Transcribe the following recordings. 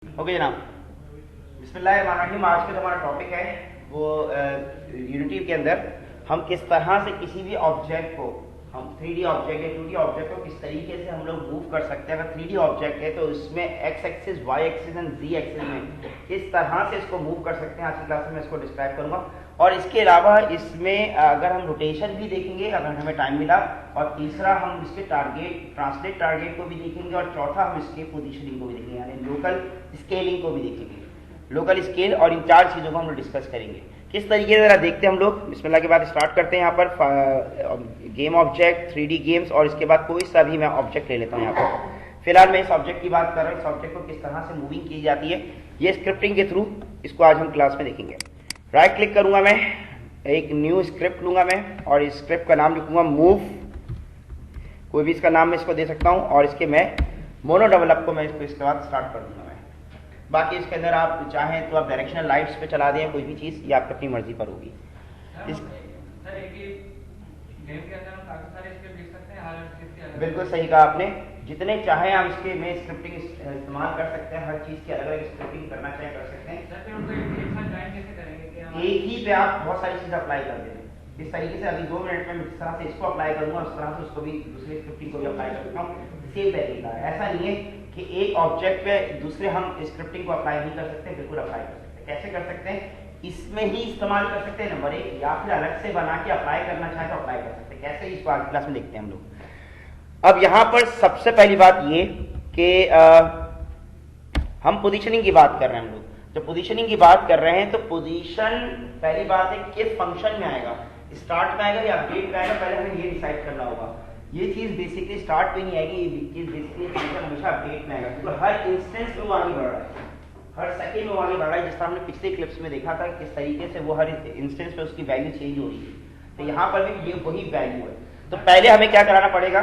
Okay जनाब, बिस्मिल्लाहिर्रहमानिर्रहीम। आज का जो हमारा टॉपिक है वो यूनिटी के अंदर हम किस तरह से किसी भी ऑब्जेक्ट को, हम 3D ऑब्जेक्ट या 2D ऑब्जेक्ट को किस तरीके से हम लोग मूव कर सकते हैं। अगर 3D ऑब्जेक्ट है तो इसमें X axis, Y axis and Z axis में किस तरह से इसको मूव कर सकते हैं, आज की क्लास में इसको डिस्क्राइब करूंगा। और इसके अलावा इसमें अगर हम रोटेशन भी देखेंगे अगर हमें टाइम मिला, और तीसरा हम इसके टारगेट, ट्रांसलेट टारगेट को भी देखेंगे, और चौथा हम इसके पोजीशनिंग को भी देखेंगे, यानी लोकल स्केलिंग को भी देखेंगे, लोकल स्केल। और इन चार चीज़ों को हम लोग डिस्कस करेंगे किस तरीके से। ज़रा देखते हैं हम लोग, बिस्मिल्लाह के बाद स्टार्ट करते हैं। यहाँ पर गेम ऑब्जेक्ट, 3D गेम्स, और इसके बाद कोई सा भी मैं ऑब्जेक्ट ले लेता हूँ। यहाँ पर फिलहाल मैं इस ऑब्जेक्ट की बात कर रहा हूँ। इस ऑब्जेक्ट को किस तरह से मूविंग की जाती है ये स्क्रिप्टिंग के थ्रू, इसको आज हम क्लास में देखेंगे। राइट क्लिक करूंगा मैं, एक न्यू स्क्रिप्ट लूंगा मैं, और इस स्क्रिप्ट का नाम लिखूंगा मूव। कोई भी इसका नाम मैं इसको दे सकता हूं, और इसके मैं मोनो डेवलप को मैं इसको इसके बाद स्टार्ट कर दूंगा मैं। बाकी इसके अंदर आप चाहें तो आप डायरेक्शनल लाइट्स पे चला दें, कोई भी चीज़, ये आपकी अपनी मर्जी पर होगी। बिल्कुल सही कहा आपने, जितने चाहें आप इसके में स्क्रिप्टिंग इस्तेमाल कर सकते हैं, हर चीज़ की अलग अलग स्क्रिप्टिंग करना चाहें कर सकते हैं। एक ही पे आप बहुत सारी चीज़ अप्लाई कर दें। इस तरीके से अभी 2 मिनट में जिस तरह से इसको अप्लाई करूंगा उस तरह से उसको भी दूसरी स्क्रिप्टिंग को भी अप्लाई कर सकता हूँ। सेम तरीका है, ऐसा नहीं है कि एक ऑब्जेक्ट पे दूसरे हम स्क्रिप्टिंग को अप्लाई नहीं कर सकते, बिल्कुल अप्लाई कर सकते हैं। कैसे कर सकते हैं, इसमें ही इस्तेमाल कर सकते हैं नंबर 1, या फिर अलग से बना के अप्लाई करना चाहे तो अप्लाई कर सकते हैं। कैसे, इसको आगे क्लास में देखते हैं हम लोग। अब यहाँ पर सबसे पहली बात ये कि हम पोजीशनिंग की बात कर रहे हैं। हम लोग जब पोजीशनिंग की बात कर रहे हैं तो पोजीशन पहली बात है किस फंक्शन में आएगा, स्टार्ट में आएगा या अपडेट में आएगा, पहले हमें ये डिसाइड करना होगा। ये चीज बेसिकली स्टार्ट पे नहीं आएगी, ये चीज बेसिकली फंक्शन हमेशा अपडेट में आएगा, क्योंकि हर इंस्टेंस में वो आगे बढ़ रहा है, हर सेकंड में वो आगे बढ़ रहा है। जिस तरह हमने पिछले क्लिप्स में देखा था किस तरीके से वो हर इंस्टेंस पे उसकी वैल्यू चेंज हो रही है, तो यहाँ पर भी ये वही वैल्यू है। तो पहले हमें क्या कराना पड़ेगा,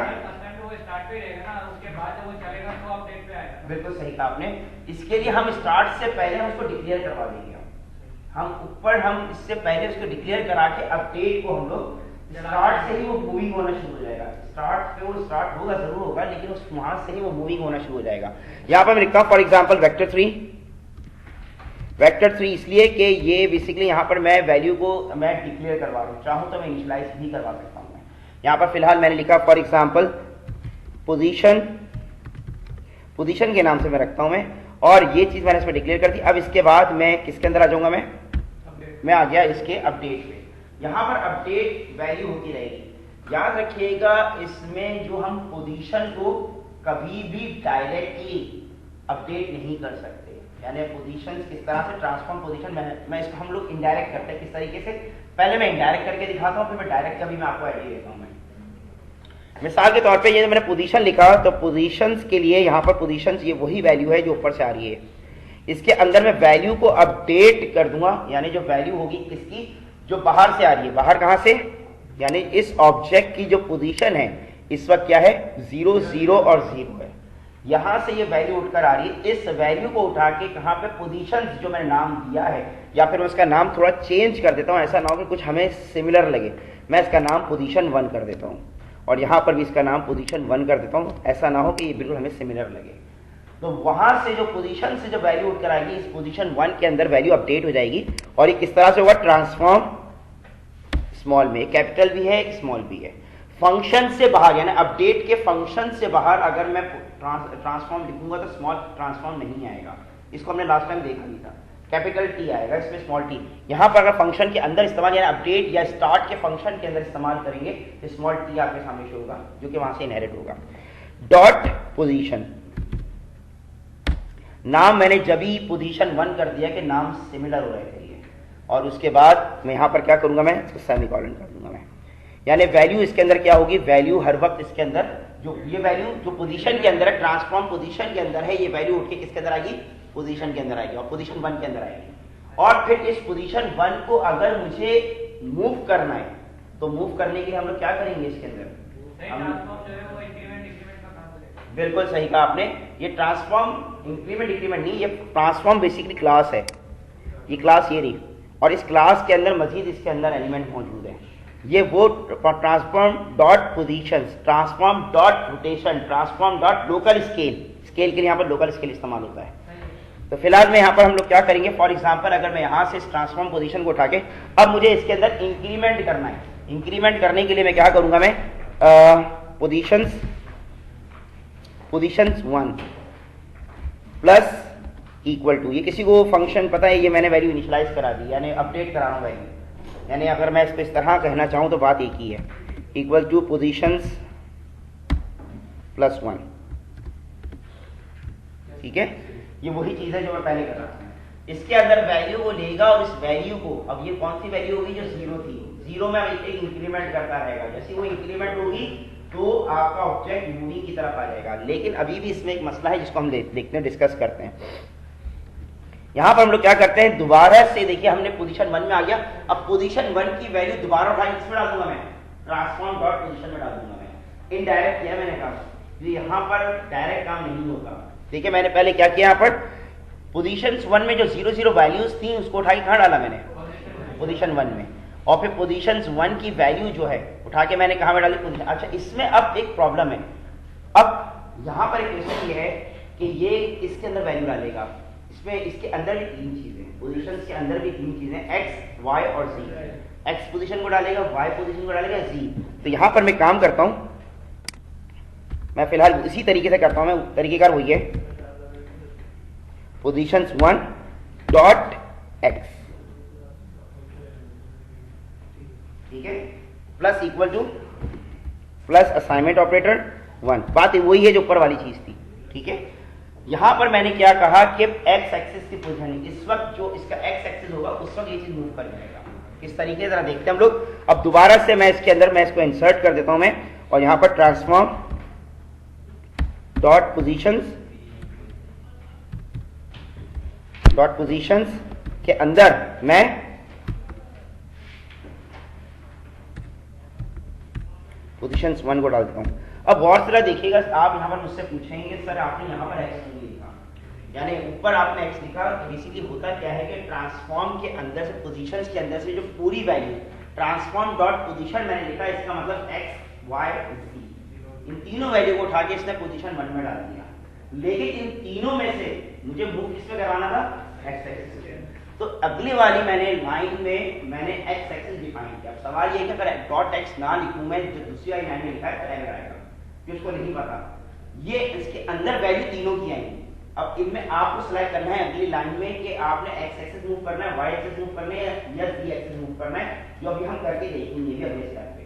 बिल्कुल सही कहा आपने। इसके लिए हम स्टार्ट से पहले हम उसको डिक्लेयर करवा देंगे। हम ऊपर हम इससे पहले उसको डिक्लेयर करा के अपडेट को हम लोग स्टार्ट से ही वो मूविंग होना शुरू हो जाएगा। स्टार्ट पे वो स्टार्ट होगा, जरूर होगा, लेकिन उस वहां से ही वो मूविंग होना शुरू हो जाएगा। यहाँ पर मैं लिखता हूँ फॉर एग्जाम्पल वेक्टर 3। वेक्टर 3 इसलिए कि ये बेसिकली यहाँ पर मैं वैल्यू को मैं डिक्लेयर करवा रहा हूँ, चाहूँ तो मैं इनिशियलाइज भी करवा सकता हूँ। यहाँ पर फिलहाल मैंने लिखा फॉर एग्जाम्पल पोजीशन, पोजीशन के नाम से मैं रखता हूं मैं, और ये चीज मैंने इसमें डिक्लेयर कर दी। अब इसके बाद मैं किसके अंदर आ जाऊंगा, मैं आ गया इसके अपडेट पे। यहां पर अपडेट वैल्यू होती रहेगी। याद रखिएगा इसमें जो हम पोजीशन को कभी भी डायरेक्टली अपडेट नहीं कर सकते, यानी पोजीशन किस तरह से ट्रांसफॉर्म पोजीशन मैं इसको हम लोग इनडायरेक्ट करते हैं। किस तरीके से, पहले मैं इनडायरेक्ट करके दिखाता हूं, फिर मैं डायरेक्ट का भी मैं आपको आइडिया देता हूं। मिसाल के तौर पे ये मैंने पोजीशन लिखा, तो पोजीशंस के लिए यहाँ पर पोजीशंस ये वही वैल्यू है जो ऊपर से आ रही है। इसके अंदर मैं वैल्यू को अपडेट कर दूंगा, यानी जो वैल्यू होगी किसकी, जो बाहर से आ रही है। बाहर कहाँ से, यानी इस ऑब्जेक्ट की जो पोजीशन है इस वक्त क्या है, 0 0 और 0 है। यहां से ये वैल्यू उठकर आ रही है। इस वैल्यू को उठा के कहाँ पे, पोजीशंस जो मैंने नाम दिया है, या फिर मैं उसका नाम थोड़ा चेंज कर देता हूँ, ऐसा ना हो कि कुछ हमें सिमिलर लगे। मैं इसका नाम पोजीशन 1 कर देता हूँ, और यहां पर भी इसका नाम पोजीशन 1 कर देता हूं, ऐसा ना हो कि ये बिल्कुल हमें सिमिलर लगे। तो वहां से जो पोजीशन से जो वैल्यू उठकर आएगी, इस पोजीशन 1 के अंदर वैल्यू अपडेट हो जाएगी। और ये किस तरह से होगा, ट्रांसफॉर्म स्मॉल में, कैपिटल भी है एक स्मॉल भी है। फंक्शन से बाहर, यानी अपडेट के फंक्शन से बाहर अगर मैं ट्रांसफॉर्म लिखूंगा तो स्मॉल ट्रांसफॉर्म नहीं आएगा। इसको हमने लास्ट टाइम देखा नहीं था, कैपिटल टी आएगा, इसमें स्मॉल टी। यहां पर अगर फंक्शन के अंदर इस्तेमाल, यानी अपडेट या स्टार्ट के फंक्शन के अंदर इस्तेमाल करेंगे तो स्मॉल टी आपके सामने शो होगा, जो कि वहां से इनहेरिट होगा। डॉट पोजीशन, नाम मैंने जब ही पोजीशन 1 कर दिया कि नाम सिमिलर हो रहे थे, और उसके बाद मैं यहां पर क्या करूंगा, मैं इसको सेमीकोलन कर दूंगा मैं, यानी वैल्यू इसके अंदर क्या होगी, वैल्यू हर वक्त इसके अंदर जो ये वैल्यू जो पोजीशन के अंदर है, ट्रांसफॉर्म पोजीशन के अंदर है, ये वैल्यू उठ के किसके अंदर आएगी, पोजीशन के अंदर आएगी, और पोजीशन 1 के अंदर आएगी। और फिर इस पोजीशन 1 को अगर मुझे मूव करना है तो मूव करने के लिए हम लोग क्या करेंगे, इसके अंदर बिल्कुल सही कहा आपने। ये ट्रांसफॉर्म इंक्रीमेंट डिक्रीमेंट नहीं, ये ट्रांसफॉर्म बेसिकली क्लास है, ये क्लास ये रही, और इस क्लास के अंदर मजीद इसके अंदर एलिमेंट मौजूद है। ये वो transform dot position, transform dot rotation, transform dot local scale, scale के लिए यहाँ पर लोकल स्केल इस्तेमाल होता है। तो फिलहाल में यहाँ पर हम लोग क्या करेंगे, फॉर एग्जांपल अगर मैं यहाँ से इस ट्रांसफॉर्म पोजीशन को उठा के अब मुझे इसके अंदर इंक्रीमेंट करना है, इंक्रीमेंट करने के लिए मैं क्या करूंगा, मैं पोजीशंस 1 प्लस इक्वल टू, ये किसी को फंक्शन पता है, ये मैंने वैल्यू इनिशियलाइज करा दी, यानी अपडेट करा रहा हूँ वैल्यू, यानी अगर मैं इसको इस तरह कहना चाहूँ तो बात एक ही है, इक्वल टू पोजीशंस प्लस 1, ठीक है। ये वही चीज है जो मैं पहले कर रहा था, इसके अंदर वैल्यू को लेगा और इस वैल्यू को, अब ये कौन सी वैल्यू होगी जो 0 थी, 0 में एक इंक्रीमेंट करता रहेगा, जैसे वो इंक्रीमेंट होगी तो आपका ऑब्जेक्ट मूविंग की तरफ आ जाएगा। लेकिन अभी भी इसमें एक मसला है जिसको हम देखते हैं, डिस्कस करते हैं। यहां पर हम लोग क्या करते हैं, दोबारा से देखिए हमने पोजीशन 1 में आ गया, अब पोजीशन 1 की वैल्यू दोबारा उठा किसमें डाल दूंगा, मैं ट्रांसफॉर्म डॉट पोजीशन में डाल दूंगा, मैं इनडायरेक्ट किया मैंने काम, यहां पर डायरेक्ट काम नहीं होगा। देखिए मैंने पहले क्या किया, यहाँ पर पोजीशन 1 में जो 0 0 वैल्यूज थी उसको उठा के कहाँ डाला मैंने, पोजीशन 1 में, और फिर पोजीशन 1 की वैल्यू जो है उठा के मैंने कहाँ में डाली, पोजीशन। अच्छा इसमें अब एक प्रॉब्लम है, अब यहाँ पर एक क्वेश्चन ये है कि ये इसके अंदर वैल्यू डालेगा, इसमें इसके अंदर भी 3 चीजें, पोजीशन के अंदर भी 3 चीजें, x, y और z, x पोजीशन को डालेगा, y पोजीशन को डालेगा, z। तो यहाँ पर मैं काम करता हूँ, मैं फिलहाल इसी तरीके से करता हूं, मैं तरीकेकार वही है, पोजीशंस 1 डॉट एक्स, ठीक है, plus equal two plus assignment operator 1, बात वही है जो ऊपर वाली चीज थी, ठीक है। यहां पर मैंने क्या कहा कि एक्स एक्सिस की पोजीशन, इस वक्त जो इसका एक्स एक्सिस होगा उस वक्त ये चीज मूव कर जाएगा, इस तरीके से जरा देखते हैं हम लोग। अब दोबारा से मैं इसके अंदर मैं इसको इंसर्ट कर देता हूं मैं, और यहां पर ट्रांसफॉर्म डॉट पोजीशंस के अंदर मैं पोजीशंस 1 को डाल देता हूं। अब गौर से देखिएगा, आप यहां पर मुझसे पूछेंगे सर आपने यहां पर x क्यों लिखा, यानी ऊपर आपने x लिखा, बेसिकली होता क्या है कि ट्रांसफॉर्म के अंदर से, पोजीशंस के अंदर से जो पूरी वैल्यू ट्रांसफॉर्म डॉट पोजीशन मैंने लिखा, इसका मतलब x, y, z, इन तीनों वैल्यू को उठा के इसने पोजीशन 1 में डाल दिया, लेकिन इन तीनों में से मुझे मूव किस पे कराना था, एक्स एक्सिस पे। तो अगली वाली मैंने लाइन में मैंने एक्स एक्सिस डिफाइन किया। अब सवाल ये है कि अगर डॉट एक्स ना लिखूं मैं, जो दूसरी वाली लाइन में लिखा है तो एरर आएगा, कि उसको नहीं पता, ये इसके अंदर वैल्यू तीनों की आएंगी। अब इनमें आपको सिलेक्ट करना है अगली लाइन में कि आपने एक्स एक्सिस मूव करना है, वाई एक्सिस मूव करना है या जी एक्सिस मूव करना है, जो अभी हम करके देखेंगे भी अगले स्टेप पे।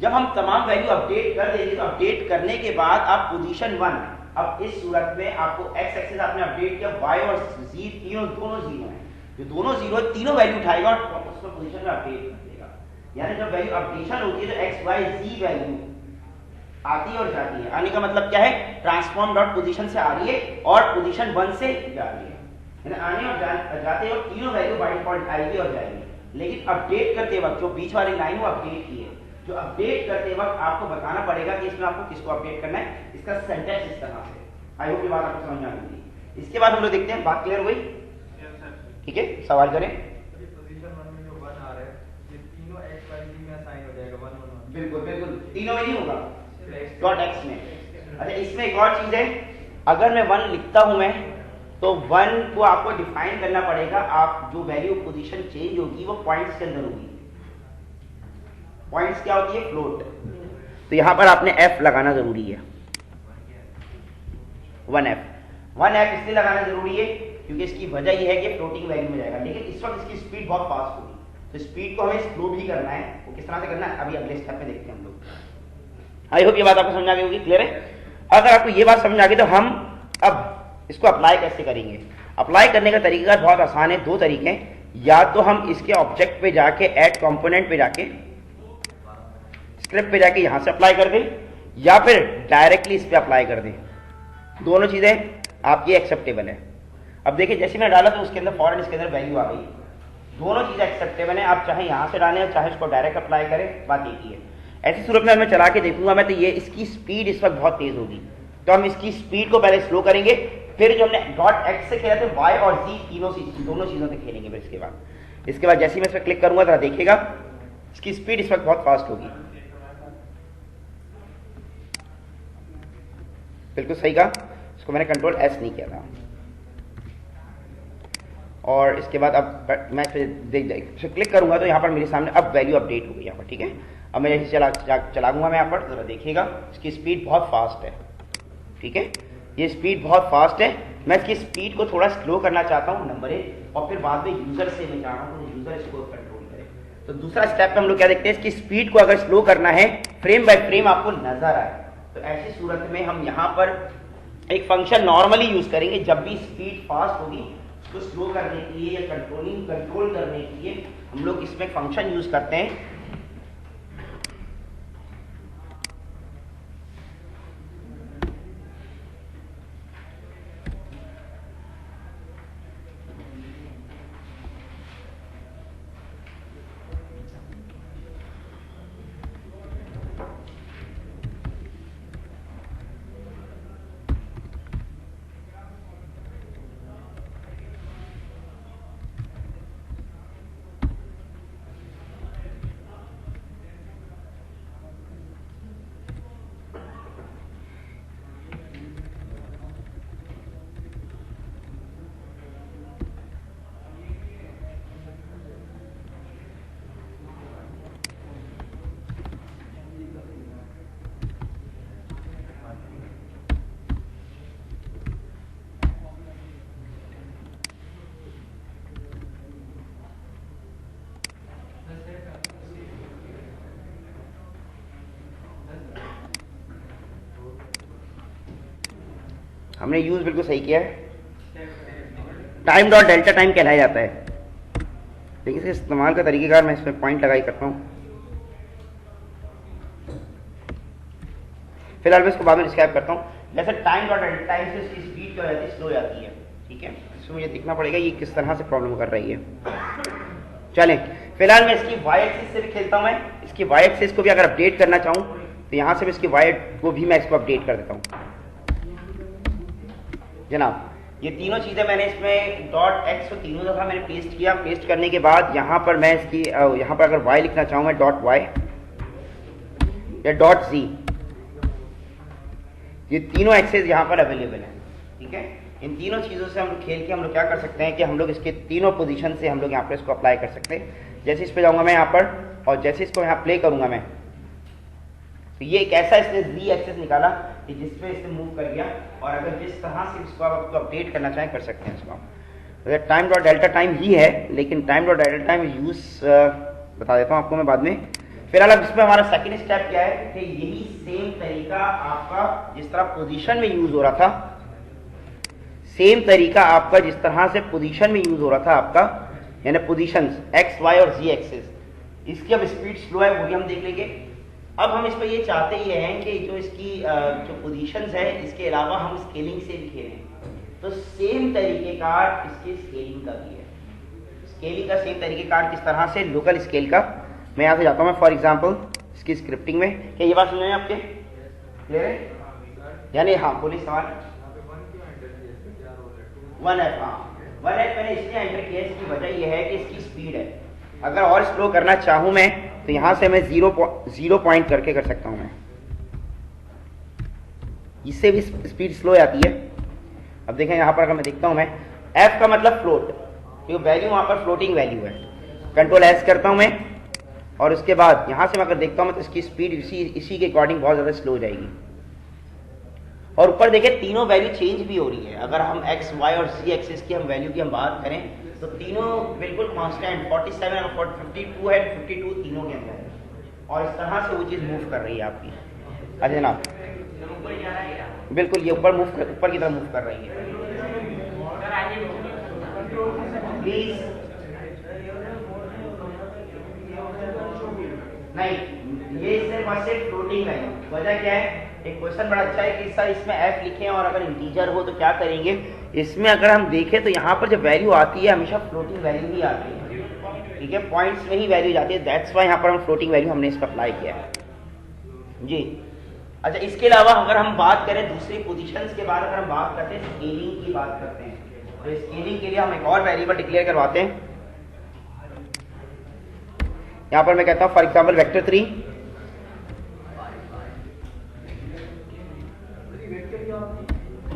जब हम तमाम वैल्यू अपडेट कर देंगे तो अपडेट करने के बाद आप पोजीशन 1, अब इस सूरत में आपको एक्स एक्सिस आपने अपडेट किया, वाई और जी दोनों जीरो हैं, जो दोनों जीरो तीनों वैल्यू उठाएगा और उसको पोजीशन में अपडेट कर देगा। यानी जब वैल्यू अपडेशन होती है तो एक्स वाई जी वैल्यू आती है और जाती है। आने का मतलब क्या है, ट्रांसफॉर्म डॉट पोजीशन से आ रही है और पोजीशन 1 से जा रही है, आने और जाते और तीनों वैल्यू बाय डिफॉल्ट आएगी और जाएगी। लेकिन अपडेट करते वक्त जो बीच वाली लाइन वो अपडेट की है, जो अपडेट करते वक्त आपको बताना पड़ेगा कि इसमें आपको किसको अपडेट करना है, इसका सेंटेंस इस तरह से। आई होप ये बात आपको समझ में आ गई। इसके बाद हम लोग देखते हैं, बात क्लियर हुई, ठीक है, सवाल करें। पोजीशन 1 में जो 1 आ रहा है, ये तीनों x y z में असाइन हो जाएगा, 1 1 1। बिल्कुल बिल्कुल, तीनों में नहीं होगा, डॉट एक्स में। अच्छा इसमें एक और चीज है, अगर मैं 1 लिखता हूं मैं, तो 1 को आपको डिफाइन करना पड़ेगा, आप जो वैल्यू पोजीशन चेंज होगी वो पॉइंट्स के अंदर होगी। पॉइंट्स क्या होती है, फ्लोट, तो यहां पर आपने f लगाना जरूरी है, 1f इसलिए लगाना जरूरी है क्योंकि इसकी वजह यह है कि फ्लोटिंग वैल्यू में जाएगा, लेकिन इस वक्त इसकी स्पीड बहुत फास्ट होगी, तो स्पीड को हमें स्लो भी करना है। वो किस तरह से करना है अभी अगले स्टेप में देखते हैं हम लोग। आई होप ये बात आपको समझ आ गई होगी, क्लियर है। अगर आपको ये बात समझ आ गई तो हम अब इसको अप्लाई कैसे करेंगे। अप्लाई करने का तरीका बहुत आसान है, 2 तरीके हैं, या तो हम इसके ऑब्जेक्ट पे जाके ऐड कंपोनेंट पे जाके स्क्रिप्ट पे जाके यहां से अप्लाई कर दें, या फिर डायरेक्टली इस पे अप्लाई कर दें। दोनों चीजें आपकी एक्सेप्टेबल है। अब देखिए जैसे मैं डाला तो उसके अंदर फौरन इसके अंदर वैल्यू आ गई, दोनों चीजें एक्सेप्टेबल है। आप चाहे यहां से डालें चाहे इसको डायरेक्ट अप्लाई करें, बात एक ही है। ऐसी सूरत में मैं चला के देखूंगा मैं, तो ये इसकी स्पीड इस वक्त बहुत तेज होगी, तो हम इसकी स्पीड को पहले स्लो करेंगे, फिर जो हमने डॉट एक्स से खेला था वाई और जी दोनों चीजों से खेलेंगे। फिर इसके बाद जैसे ही मैं इस पर क्लिक करूंगा जरा देखिएगा इसकी स्पीड इस वक्त बहुत फास्ट होगी। बिल्कुल सही कहा, इसको मैंने कंट्रोल एस नहीं किया था। और इसके बाद अब मैं फिर क्लिक करूंगा तो यहाँ पर मेरे सामने अब वैल्यू अपडेट हो गई यहाँ पर, ठीक है। अब मैं जैसे चलाऊंगा मैं यहाँ पर, जरा देखिएगा इसकी स्पीड बहुत फास्ट है, ठीक है, ये स्पीड बहुत फास्ट है। मैं इसकी स्पीड को थोड़ा स्लो करना चाहता हूँ, नंबर 1, और फिर बाद में यूजर से मैं चाह रहा हूँ यूजर इसको कंट्रोल करे। तो दूसरा स्टेप में हम लोग क्या देखते हैं, इसकी स्पीड को अगर स्लो करना है फ्रेम बाय फ्रेम आपको नजर आए, तो ऐसी सूरत में हम यहाँ पर एक फंक्शन नॉर्मली यूज करेंगे। जब भी स्पीड फास्ट होगी उसको स्लो करने के लिए या कंट्रोल करने के लिए हम लोग इसमें फंक्शन यूज करते हैं। हमने यूज बिल्कुल सही किया है, टाइम डॉट डेल्टा टाइम कहलाया जाता है। लेकिन इसके इस्तेमाल का तरीकेकार मैं इसमें पॉइंट लगाई करता हूँ। फिलहाल मैं इसको बाद में डिस्क्राइब करता हूँ। जैसे टाइम डॉट डेल्टा टाइम से इसकी स्पीड क्या हो जाती है, स्लो हो जाती है, ठीक है। इसमें मुझे दिखना पड़ेगा ये किस तरह से प्रॉब्लम कर रही है। चलें, फिलहाल मैं इसकी वाई एक्सिस से भी खेलता हूँ। मैं इसकी वाई एक्सिस को भी अगर अपडेट करना चाहूँ तो यहाँ से मैं इसकी वाई को भी मैं इसको अपडेट कर देता हूँ। जनाब ये तीनों चीज़ें मैंने इसमें डॉट एक्स को तीनों दफ़ा मैंने पेस्ट किया। पेस्ट करने के बाद यहाँ पर मैं इसकी यहाँ पर अगर वाई लिखना चाहूँ मैं डॉट वाई या डॉट जी, ये तीनों एक्सेस यहाँ पर अवेलेबल हैं, ठीक है। इन तीनों चीज़ों से हम लोग खेल के हम लोग क्या कर सकते हैं कि हम लोग इसके तीनों पोजीशन से हम लोग यहाँ पर इसको अप्लाई कर सकते हैं। जैसे इस पर जाऊँगा मैं यहाँ पर और जैसे इसको यहाँ प्ले करूँगा मैं, तो ये एक ऐसा इसने जी एक्सेस निकाला कि जिसपे इसने मूव कर गया। और अगर जिस तरह से इसको आप आपको अपडेट करना चाहें कर सकते हैं इसको। तो टाइम डॉट डेल्टा टाइम ही है, लेकिन time dot delta time use बता देता हूँ आपको मैं बाद में। फिलहाल अब इसमें हमारा सेकंड स्टेप क्या है कि यही सेम तरीका आपका जिस तरह पोजीशन में यूज हो रहा था, सेम तरीका आपका जिस तरह से पोजीशन में यूज हो रहा था आपका, यानी पोजीशंस एक्स वाई और जी एक्सेस, इसकी अब स्पीड स्लो है वो भी हम देख लेंगे। अब हम इस पर ये चाहते ही हैं कि जो इसकी जो पोजीशंस है इसके अलावा हम स्केलिंग से भी खेलें। तो सेम तरीकेकार इसके स्केलिंग का भी है। स्केलिंग का सेम तरीकेकार किस तरह से, लोकल स्केल का। मैं यहाँ से जाता हूँ मैं फॉर एग्जांपल इसकी स्क्रिप्टिंग में। क्या ये बात सुन रहे हैं आपके क्लियर है? यानी हाँ बोलिए सवाल। 1F, हाँ 1F मैंने इसलिए एंटर किया, इसकी वजह यह है कि इसकी स्पीड है। अगर और स्लो करना चाहूँ मैं तो यहाँ से मैं जीरो पॉइंट करके कर सकता हूँ मैं, इससे भी स्पीड स्लो जाती है। अब देखें यहाँ पर अगर मैं देखता हूँ मैं F का मतलब फ्लोट, तो वैल्यू वहाँ पर फ्लोटिंग वैल्यू है। कंट्रोल S करता हूँ मैं और उसके बाद यहाँ से मैं अगर देखता हूँ तो इसकी स्पीड इसी के अकॉर्डिंग बहुत ज़्यादा स्लो हो जाएगी। और ऊपर देखें तीनों वैल्यू चेंज भी हो रही है। अगर हम एक्स वाई और जी एक्सिस की हम वैल्यू की हम बात करें तो तीनों बिल्कुल कांस्टेंट 47 और 52 है, 52 तीनों के अंदर है। और इस तरह से वो चीज़ मूव कर रही है आपकी। अच्छा जनाब बिल्कुल ये ऊपर की तरफ मूव कर रही है। प्लीज नहीं, ये सिर्फ और सिर्फ फ्लोटिंग है। वजह क्या है, एक क्वेश्चन बड़ा अच्छा है कि सर इसमें f लिखें और अगर इंटीजर हो तो क्या करेंगे। इसमें अगर हम देखें तो यहाँ पर जब वैल्यू आती है हमेशा फ्लोटिंग वैल्यू ही आती है, ठीक है, पॉइंट्स में ही वैल्यू जाती है। दैट्स वाई यहाँ पर हम फ्लोटिंग वैल्यू हमने इस पर अप्लाई किया है जी। अच्छा इसके अलावा अगर हम बात करें दूसरी पोजीशंस के बाद, अगर हम बात करते हैं स्केलिंग की बात करते हैं, तो स्केलिंग के लिए हम एक और वेरिएबल डिक्लेयर करवाते हैं। यहाँ पर मैं कहता हूँ फॉर एग्जाम्पल वेक्टर 3,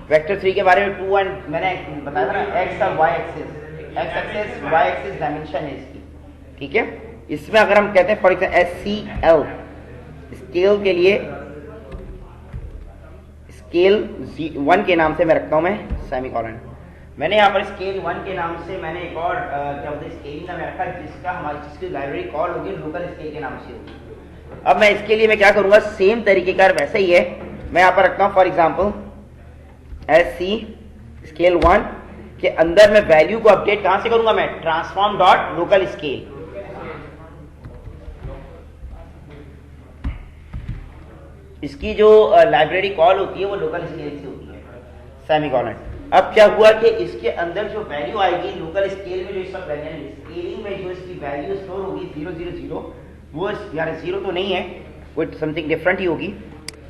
वेक्टर 3 के बारे में 2 एंड मैंने बताया था ना एक्स और Y axis, X axis Y axis dimension है इसकी, ठीक है। इसमें अगर हम कहते हैं फॉर एग्जाम्पल SCL स्केल के लिए स्केल 1 के नाम से मैं रखता हूं मैं सेमीकोलन। मैंने यहाँ पर स्केल 1 के नाम से मैंने एक और क्या बोलते हैं स्केलिंग का मैं रखा जिसका हमारी जिसकी लाइब्रेरी कॉल होगी लोकल स्केल के नाम से होगी। अब मैं इसके लिए मैं क्या करूंगा, सेम तरीके का वैसे ही है, मैं यहाँ पर रखता हूँ फॉर एग्जाम्पल SC स्केल 1 के अंदर मैं वैल्यू को अपडेट कहां से करूंगा, मैं ट्रांसफॉर्म डॉट लोकल स्केल। इसकी जो लाइब्रेरी कॉल होती है वो लोकल स्केल से होती है सेमीकोलन। अब क्या हुआ कि इसके अंदर जो वैल्यू आएगी लोकल स्केल में, जो इस वक्त स्केलिंग में जो इसकी वैल्यू स्टोर होगी 000 वो यानी 0 तो नहीं है, वो समथिंग डिफरेंट ही होगी।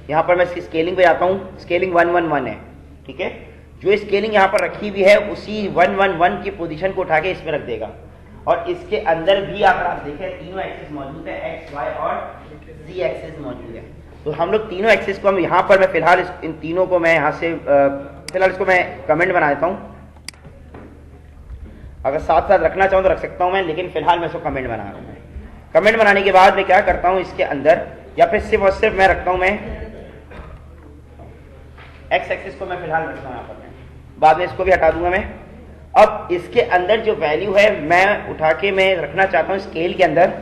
यहाँ पर मैं इसकी स्केलिंग पे आता हूँ, स्केलिंग 111 है, ठीक है। जो स्केलिंग यहाँ पर रखी हुई है उसी 111 की पोजीशन को उठा के इसमें रख देगा। और इसके अंदर भी अगर आप देखें तीनों एक्सिस मौजूद है, एक्स वाई और z एक्सिस मौजूद है। तो हम लोग तीनों एक्सिस को हम यहाँ पर मैं फिलहाल इन तीनों को मैं यहाँ से फिलहाल इसको मैं कमेंट बना देता हूँ। अगर साथ साथ रखना चाहूँ तो रख सकता हूँ मैं, लेकिन फिलहाल मैं इसको कमेंट बना रहा हूँ। कमेंट बनाने के बाद मैं क्या करता हूँ, इसके अंदर या फिर सिर्फ और सिर्फ मैं रखता हूँ मैं एक्स एक्सिस को मैं फिलहाल रखता हूँ यहाँ पर, मैं बाद में इसको भी हटा दूंगा मैं। अब इसके अंदर जो वैल्यू है मैं उठा के मैं रखना चाहता हूँ स्केल के अंदर,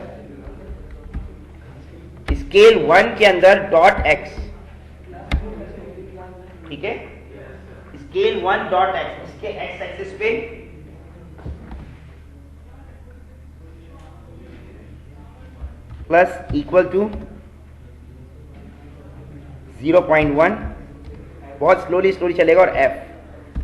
स्केल 1 के अंदर डॉट एक्स, ठीक है। स्केल 1 डॉट एक्स इसके एक्स एक्सिस पे प्लस इक्वल टू 0.1, बहुत स्लोली चलेगा, और f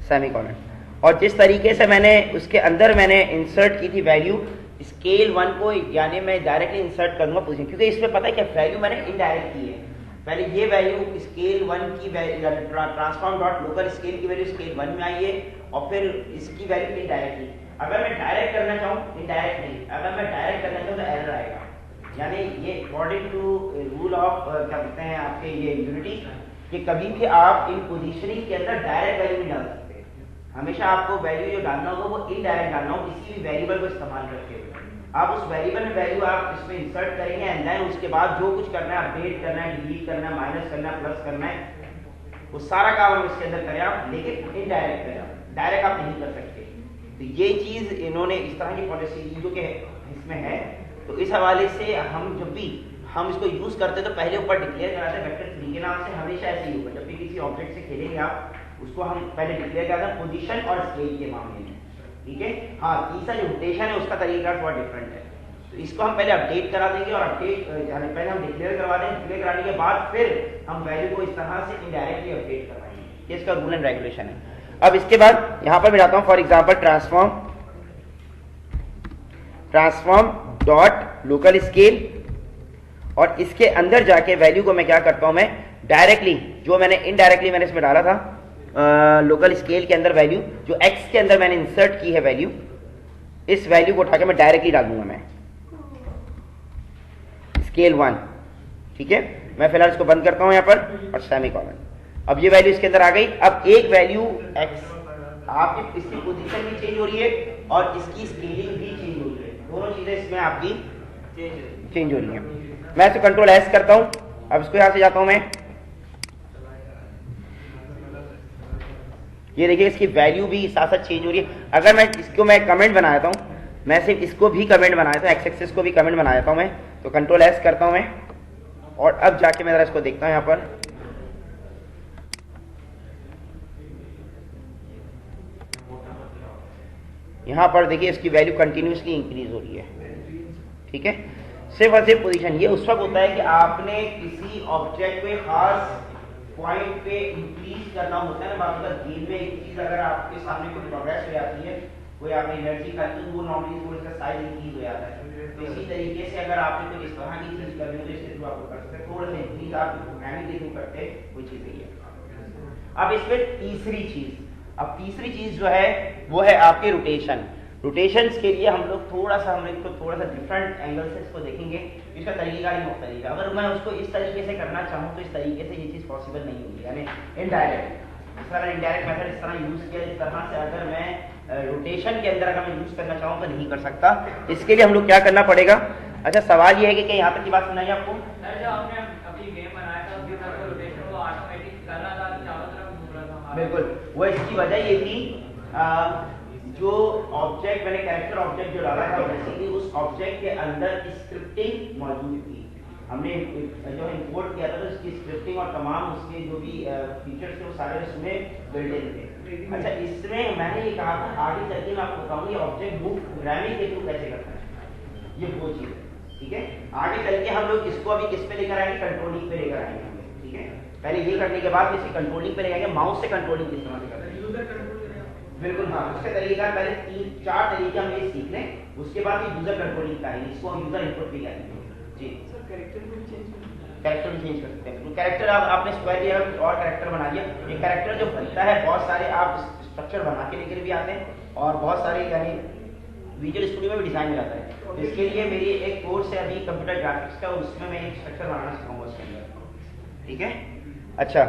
सेमीकोलन। और जिस तरीके से मैंने उसके अंदर मैंने इंसर्ट की थी वैल्यू स्केल 1 को, यानी मैं डायरेक्टली इंसर्ट करूंगा पोजीशन, क्योंकि इसमें पता है क्या वैल्यू मैंने इनडायरेक्ट की है। पहले ये वैल्यू स्केल 1 की ट्रांसफॉर्म डॉट लोकल स्केल की वैल्यू स्केल 1 में आई है, और फिर इसकी वैल्यू इनडायरेक्टली। अगर मैं डायरेक्ट करना चाहूँ, इनडायरेक्ट नहीं, अगर मैं डायरेक्ट करना चाहूँ तो एरर आएगा। यानी ये अकॉर्डिंग टू रूल ऑफ क्या कहते हैं आपके ये यूनिटी, कि कभी भी आप इन पोजीशनिंग के अंदर डायरेक्ट वैल्यू नहीं डाल सकते। हमेशा आपको वैल्यू जो डालना होगा वो इनडायरेक्ट डालना होगा, किसी भी वेरिएबल को इस्तेमाल करके। आप उस वेरिएबल में वैल्यू आप इसमें इंसर्ट करेंगे, एंड देन उसके बाद जो कुछ करना है, अपडेट करना है, डिलीट करना है, माइनस करना है, प्लस करना है, वो सारा काम हम इसके अंदर करें आप, लेकिन इनडायरेक्ट करें, डायरेक्ट आप नहीं कर सकते। तो ये चीज इन्होंने इस तरह की पॉलिसी जो कि इसमें है, तो इस हवाले से हम जब भी हम इसको यूज करते तो पहले ऊपर डिक्लेयर कराते हैं वेक्टर 3 के नाम से, हमेशा ऐसे ही होगा। जब भी किसी ऑब्जेक्ट से खेलेंगे आप, उसको हम पहले डिक्लेयर करते हैं पोजीशन और स्केल के मामले में, ठीक है। हाँ, तीसरा जो रोटेशन है उसका तरीका थोड़ा डिफरेंट है, तो इसको हम पहले अपडेट करा देंगे, और अपडेट यानी पहले हम डिक्लेयर करवा देंगे, डिक्लेयर कराने के बाद फिर हम वैल्यू को इस तरह से इनडायरेक्टली अपडेट करवाएंगे। ये इसका रूल एंड रेगुलेशन है। अब इसके बाद यहाँ पर मैं जाता हूँ for example transform dot local scale, और इसके अंदर जाके वैल्यू को मैं क्या करता हूं, मैं डायरेक्टली जो मैंने इनडायरेक्टली मैंने इसमें डाला था लोकल स्केल के अंदर वैल्यू जो एक्स के अंदर मैंने इंसर्ट की है वैल्यू, इस वैल्यू को उठा के मैं डायरेक्टली डाल दूंगा मैं स्केल 1, ठीक है। मैं फिलहाल इसको बंद करता हूं यहाँ पर और सेमीकोलन। अब ये वैल्यू इसके अंदर आ गई। अब एक वैल्यू एक्स आपकी इसकी पोजीशन भी चेंज हो रही है और इसकी स्केलिंग भी चेंज हो रही है, दोनों चीजें इसमें आपकी चेंज हो रही है। मैं इसको कंट्रोल एस करता हूं। अब इसको यहां से जाता हूं मैं, ये देखिए इसकी वैल्यू भी साथ साथ चेंज हो रही है। अगर मैं इसको मैं कमेंट बना देता हूं, मैं सिर्फ इसको भी कमेंट बना देता हूं, एक्स एक्सिस को भी कमेंट बना देता हूं मैं, तो कंट्रोल एस करता हूं मैं, और अब जाके मैं जरा इसको देखता हूं। यहां पर देखिए इसकी वैल्यू कंटिन्यूसली इंक्रीज हो रही है, ठीक है। सिर्फ और सिर्फ पोजीशन ये उस वक्त होता है कि आपने किसी ऑब्जेक्ट पे खास पॉइंट पे इंक्रीज करना होता है ना। बात होता है गेम में एक चीज अगर आपके सामने कोई प्रोग्रेस हो जाती है, कोई आपने एनर्जी का, तो वो नॉर्मली थोड़ा सा साइज इंक्रीज हो जाता है। तो इसी तरीके से अगर आपने कोई इस तरह की चीज करनी हो, इसके थ्रू आप कर सकते हैं, थोड़ा सा इंक्रीज आप प्रोग्रामिंग के थ्रू करते हैं, कोई चीज नहीं है। अब इसमें तीसरी चीज जो है वो है आपके रोटेशन। रोटेशंस के लिए हम लोग थोड़ा सा डिफरेंट एंगल से इसको देखेंगे, इसका तरीका ही मुख्तलिफ है। अगर मैं उसको इस तरीके से करना चाहूँ तो इस तरीके से ये चीज़ पॉसिबल नहीं होगी, यानी इनडायरेक्ट। इस तरह इनडायरेक्ट मेथड इस तरह यूज किया, इस तरह से अगर मैं रोटेशन के अंदर अगर मैं यूज करना चाहूँ तो नहीं कर सकता। इसके लिए हम लोग क्या करना पड़ेगा? अच्छा, सवाल ये है कि यहाँ तक की बात सुनाइए आपको। सर जो आपने अभी गेम बनाया था उसके अंदर तो रोटेशन वो ऑटोमेटिक कर रहा था, चारों तरफ घूम रहा था। बिल्कुल, वो इसकी वजह ये थी जो ऑब्जेक्ट मैंने कैरेक्टर ऑब्जेक्ट जो डाला था बेसिकली उस ऑब्जेक्ट के अंदर स्क्रिप्टिंग मौजूद थी। हमने जो इंपोर्ट किया था तो इसकी स्क्रिप्टिंग और तमाम उसके जो भी फीचर्स थे वो सारे उसमें बिल्ट इन थे। अच्छा, इसमें मैंने ये कहा था आगे चल के मैं आपको बताऊंगा ये ऑब्जेक्ट मूव प्रोग्रामिंग के थ्रू कैसे करना है, ये वो चीज है। ठीक है, आगे चल के हम लोग इसको अभी किस पे लेकर आएंगे? कंट्रोलिंग पे लेकर आएंगे हम लोग। ठीक है, पहले ये करने के बाद इसे कंट्रोलिंग पे ले आएंगे। माउस से कंट्रोलिंग किस तरह से करते हैं? User control. बिल्कुल हाँ, उसके तरीका पहले 3-4 तरीके हम ये सीख लें, उसके बाद ये यूजर कंट्रोलिंग का है, इसको हम यूजर इनपुट भी करेंगे। जी सर कैरेक्टर भी चेंज कैरेक्टर भी चेंज कर सकते हैं। तो कैरेक्टर आपने स्क्वायर लिया और कैरेक्टर बना दिया। ये कैरेक्टर जो बनता है बहुत सारे आप स्ट्रक्चर बना के लेकर भी आते हैं और बहुत सारे यानी विजुअल स्टूडियो में भी डिजाइन में आता है। तो इसके लिए मेरी एक कोर्स है अभी कंप्यूटर ग्राफिक्स का, उसमें मैं एक स्ट्रक्चर बनाना सिखाऊंगा उसके अंदर। ठीक है, अच्छा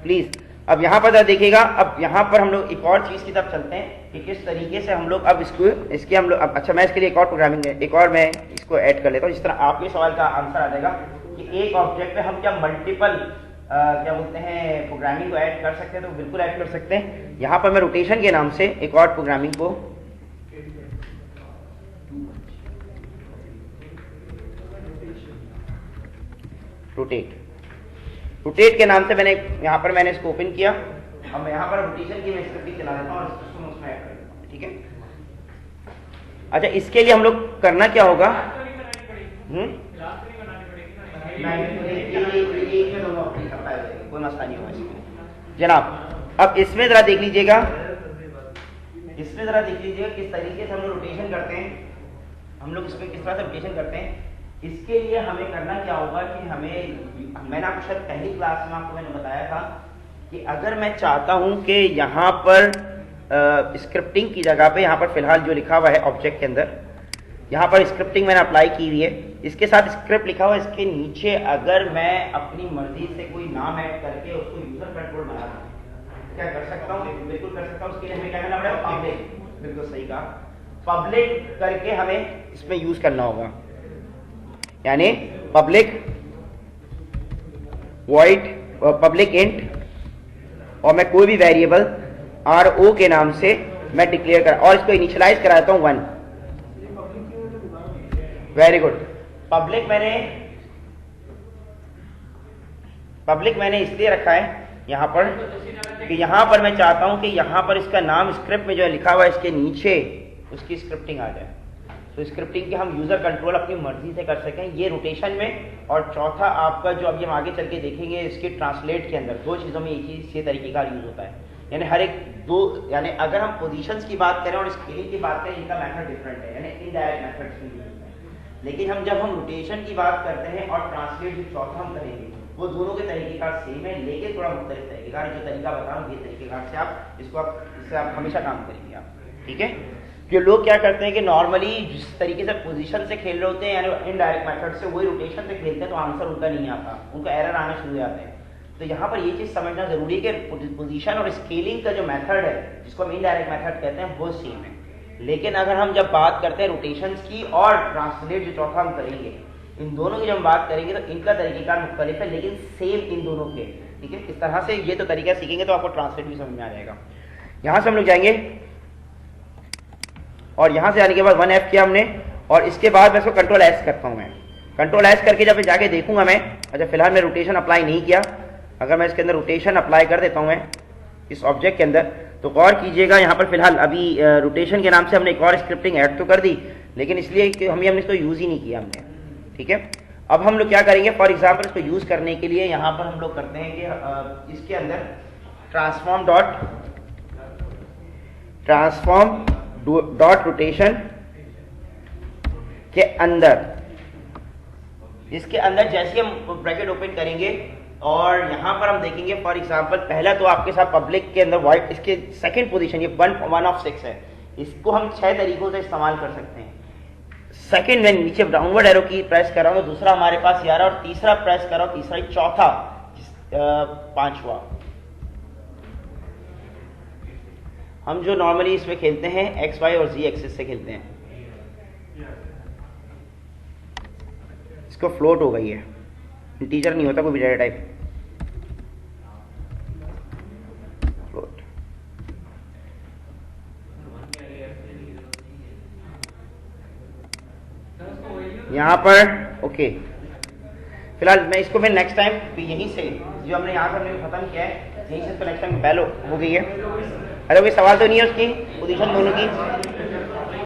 प्लीज अब यहाँ पर देखिएगा। अब यहाँ पर हम लोग एक और चीज की तरफ चलते हैं कि किस तरीके से हम लोग अब इसके हम लोग अच्छा मैं इसके लिए एक और प्रोग्रामिंग है, एक और मैं इसको ऐड कर लेता हूँ जिस तरह आपके सवाल का आंसर आ जाएगा कि एक ऑब्जेक्ट पे हम क्या मल्टीपल क्या बोलते हैं प्रोग्रामिंग को ऐड कर सकते हैं, तो बिल्कुल ऐड कर सकते हैं। यहाँ पर मैं रोटेशन के नाम से एक और प्रोग्रामिंग को रोटेट के नाम से यहाँ पर मैंने इसको ओपन किया। अब मैं यहाँ पर रोटेशन की मैं स्क्रिप्ट चला देता हूँ और इसको उसमें ऐड कर देता हूँ। ठीक है, अच्छा इसके लिए हम लोग करना क्या होगा? कोई मसला नहीं होगा इसमें जनाब। अब इसमें जरा देख लीजिएगा, इसमें जरा देख लीजिएगा किस तरीके से हम लोग रोटेशन करते हैं, हम लोग इसमें किस तरह से रोटेशन करते हैं। इसके लिए हमें करना क्या होगा कि मैंने आपको शायद पहली क्लास में आपको मैंने बताया था कि अगर मैं चाहता हूं कि यहाँ पर स्क्रिप्टिंग की जगह पे यहाँ पर फिलहाल जो लिखा हुआ है ऑब्जेक्ट के अंदर, यहाँ पर स्क्रिप्टिंग मैंने अप्लाई की हुई है, इसके साथ स्क्रिप्ट लिखा हुआ है, इसके नीचे अगर मैं अपनी मर्जी से कोई नाम ऐड करके उसको यूजर कंट्रोल बना दूं, क्या कर सकता हूँ? बिल्कुल कर सकता हूँ। उसके लिए हमें क्या करना पड़ेगा? पब्लिक। बिल्कुल सही कहा, पब्लिक करके हमें इसमें यूज करना होगा, यानी पब्लिक वॉइड पब्लिक इंट और मैं कोई भी वेरिएबल RO के नाम से मैं डिक्लेयर कर और इसको इनिशियलाइज कराता हूं 1। Very good. पब्लिक मैंने इसलिए रखा है यहाँ पर कि यहाँ पर मैं चाहता हूं कि यहाँ पर इसका नाम स्क्रिप्ट में जो है लिखा हुआ है इसके नीचे उसकी स्क्रिप्टिंग आ जाए, तो स्क्रिप्टिंग के हम यूजर कंट्रोल अपनी मर्जी से कर सकें, ये रोटेशन में। और चौथा आपका जो अभी हम आगे चल के देखेंगे इसके ट्रांसलेट के अंदर 2 चीज़ों में एक ही इसी तरीके का यूज होता है, यानी हर एक दो, यानी अगर हम पोजीशंस की बात करें और स्केलिंग की बात करें इनका मेथड डिफरेंट है, यानी इनडायरेक्ट मेथड्स में यूज होता है। लेकिन हम जब हम रोटेशन की बात करते हैं और ट्रांसलेट जो चौथा हम करेंगे वो दोनों के तरीकेकार सेम है, लेकिन थोड़ा मुख्तलिफ तरीकेकार। जो तरीका बताऊँ ये तरीकेकार से आप इससे आप हमेशा काम करेंगे आप। ठीक है, कि लोग क्या करते हैं कि नॉर्मली जिस तरीके से पोजीशन से खेल रहे होते हैं यानी इनडायरेक्ट मेथड से, वही रोटेशन से खेलते हैं तो आंसर उनका नहीं आता, उनका एरर आना शुरू हो जाते हैं। तो यहाँ पर ये चीज़ समझना जरूरी है कि पोजीशन और स्केलिंग का जो मेथड है जिसको हम इनडायरेक्ट मेथड कहते हैं वो सेम है। लेकिन अगर हम जब बात करते हैं रोटेशन की और ट्रांसलेट जो चौथा हम करेंगे, इन दोनों की जब हम बात करेंगे तो इनका तरीकेकार मुख्तलिफ है लेकिन सेम इन दोनों के। ठीक है, इस तरह से ये तो तरीका सीखेंगे तो आपको ट्रांसलेट भी समझ में आ जाएगा। यहाँ से हम लोग जाएंगे और यहाँ से आने के बाद 1F किया हमने और इसके बाद मैं इसको कंट्रोल S करता हूँ। मैं कंट्रोल S करके जब मैं जाके देखूंगा मैं, अच्छा फिलहाल मैं रोटेशन अप्लाई नहीं किया, अगर मैं इसके अंदर रोटेशन अप्लाई कर देता हूँ मैं इस ऑब्जेक्ट के अंदर, तो गौर कीजिएगा यहाँ पर फिलहाल अभी रोटेशन के नाम से हमने एक और स्क्रिप्टिंग ऐड तो कर दी, लेकिन इसलिए कि हमने इसको यूज़ ही नहीं किया हमने। ठीक है, अब हम लोग क्या करेंगे, फॉर एग्जाम्पल इसको यूज़ करने के लिए यहाँ पर हम लोग करते हैं कि इसके अंदर ट्रांसफॉर्म डॉट रोटेशन के अंदर, इसके अंदर जैसे हम ब्रैकेट ओपन करेंगे और यहाँ पर हम देखेंगे फॉर एग्जांपल पहला तो आपके साथ पब्लिक के अंदर वाइट, इसके सेकंड पोजीशन ये 1 of 6 है, इसको हम 6 तरीकों से इस्तेमाल कर सकते हैं। सेकंड में नीचे डाउनवर्ड एरो की प्रेस कर रहा हूँ, दूसरा हमारे पास ये आ रहा है और तीसरा प्रेस कर रहा हूँ, तीसरा चौथा 5वां। हम जो नॉर्मली इसमें खेलते हैं एक्स वाई और जी एक्सिस से खेलते हैं। इसको फ्लोट हो गई है, इंटीजर नहीं होता कोई भी डेटा टाइप, फ्लोट। यहाँ पर ओके, फिलहाल मैं इसको फिर नेक्स्ट टाइम यहीं से जो हमने यहाँ पर खत्म किया है यहीं से इसको नेक्स्ट टाइम पहले हो गई है। अरे कोई सवाल तो नहीं है उसकी पोजीशन दोनों की?